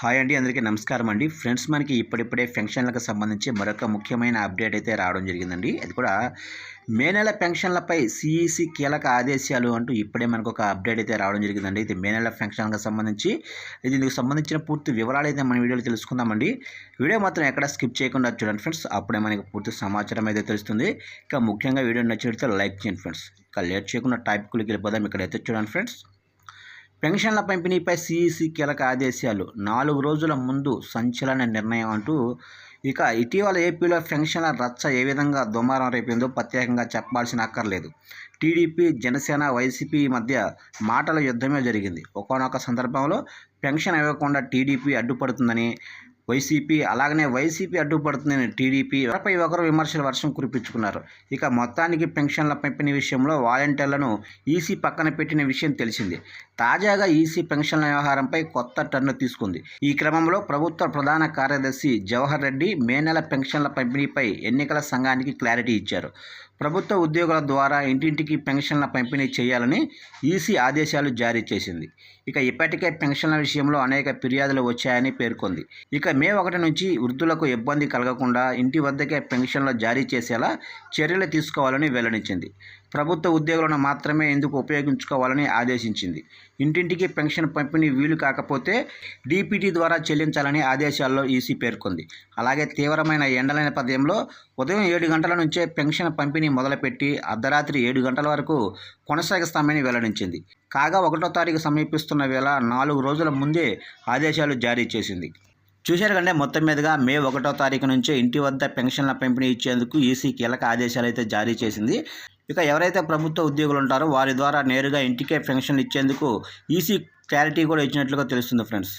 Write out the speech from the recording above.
Hi అండి, అందరికీ నమస్కారం అండి. ఫ్రెండ్స్, మనకి ఇప్పుడిప్పుడే పెన్షన్లకు సంబంధించి మరొక ముఖ్యమైన అప్డేట్ అయితే రావడం జరిగిందండి. అది కూడా మే నెల పెన్షన్లపై సిఈసి కీలక ఆదేశాలు అంటూ ఇప్పుడే మనకు ఒక అప్డేట్ అయితే రావడం జరిగిందండి. ఇది మే నెల పెన్షన్లకు సంబంధించి దీనికి సంబంధించిన పూర్తి వివరాలు అయితే మన వీడియోలో తెలుసుకుందామండి. వీడియో మాత్రం ఎక్కడ స్కిప్ చేయకుండా చూడండి ఫ్రెండ్స్, అప్పుడే మనకి పూర్తి సమాచారం అయితే తెలుస్తుంది. ఇక ముఖ్యంగా వీడియో నచ్చితే లైక్ చేయండి ఫ్రెండ్స్. ఇక లేట్ చేయకుండా టాపిక్కి వెళ్ళిపోదాం. ఇక్కడైతే చూడండి ఫ్రెండ్స్, పెన్షన్ల పంపిణీపై సిఈసి కీలక ఆదేశాలు, 4 రోజుల ముందు సంచలన నిర్ణయం అంటూ ఇక ఇటీవల ఏపీలో పెన్షన్ల రచ్చ ఏ విధంగా దుమారం రేపిందో ప్రత్యేకంగా చెప్పాల్సిన అక్కర్లేదు. టీడీపీ, జనసేన, వైసీపీ మధ్య మాటల యుద్ధమే జరిగింది. ఒకానొక సందర్భంలో పెన్షన్ ఇవ్వకుండా టీడీపీ అడ్డుపడుతుందని అలాగనే వైసీపీ అడ్డుపడుతుందని టీడీపీ ఒకరిపై ఒకరు విమర్శల వర్షం కురిపించుకున్నారు. ఇక మొత్తానికి పెన్షన్ల పంపిణీ విషయంలో వాలంటీర్లను ఈసీ పక్కన పెట్టిన విషయం తెలిసిందే. తాజాగా ఈసీ పెన్షన్ల వ్యవహారంపై కొత్త టర్న్ తీసుకుంది. ఈ క్రమంలో ప్రభుత్వ ప్రధాన కార్యదర్శి జవహర్ రెడ్డి మే నెల పెన్షన్ల పంపిణీపై ఎన్నికల సంఘానికి క్లారిటీ ఇచ్చారు. ప్రభుత్వ ఉద్యోగుల ద్వారా ఇంటింటికి పెన్షన్ల పంపిణీ చేయాలని ఈసీ ఆదేశాలు జారీ చేసింది. ఇక ఇప్పటికే పెన్షన్ల విషయంలో అనేక ఫిర్యాదులు వచ్చాయని పేర్కొంది. ఇక మే 1 నుంచి వృద్ధులకు ఇబ్బంది కలగకుండా ఇంటి వద్దకే పెన్షన్లు జారీ చేసేలా చర్యలు తీసుకోవాలని వెల్లడించింది. ప్రభుత్వ ఉద్యోగులను మాత్రమే ఇందుకు ఉపయోగించుకోవాలని ఆదేశించింది. ఇంటింటికి పెన్షన్ పంపిణీ వీలు కాకపోతే డీపీటీ ద్వారా చెల్లించాలని ఆదేశాల్లో ఈసీ పేర్కొంది. అలాగే తీవ్రమైన ఎండల నేపథ్యంలో ఉదయం 7 గంటల నుంచే పెన్షన్ పంపిణీ మొదలుపెట్టి అర్ధరాత్రి 7 గంటల వరకు కొనసాగిస్తామని వెల్లడించింది. కాగా 1వ తారీఖు సమీపిస్తున్న వేళ 4 రోజుల ముందే ఆదేశాలు జారీ చేసింది. చూశారు కంటే మొత్తం మీదుగా మే 1వ తారీఖు నుంచే ఇంటి వద్ద పెన్షన్ల పంపిణీ ఇచ్చేందుకు ఈసీ కీలక ఆదేశాలు అయితే జారీ చేసింది. ఇక ఎవరైతే ప్రభుత్వ ఉద్యోగులు ఉంటారో వారి ద్వారా నేరుగా ఇంటికే పెన్షన్లు ఇచ్చేందుకు ఈసీ క్లారిటీ కూడా ఇచ్చినట్లుగా తెలుస్తుంది ఫ్రెండ్స్.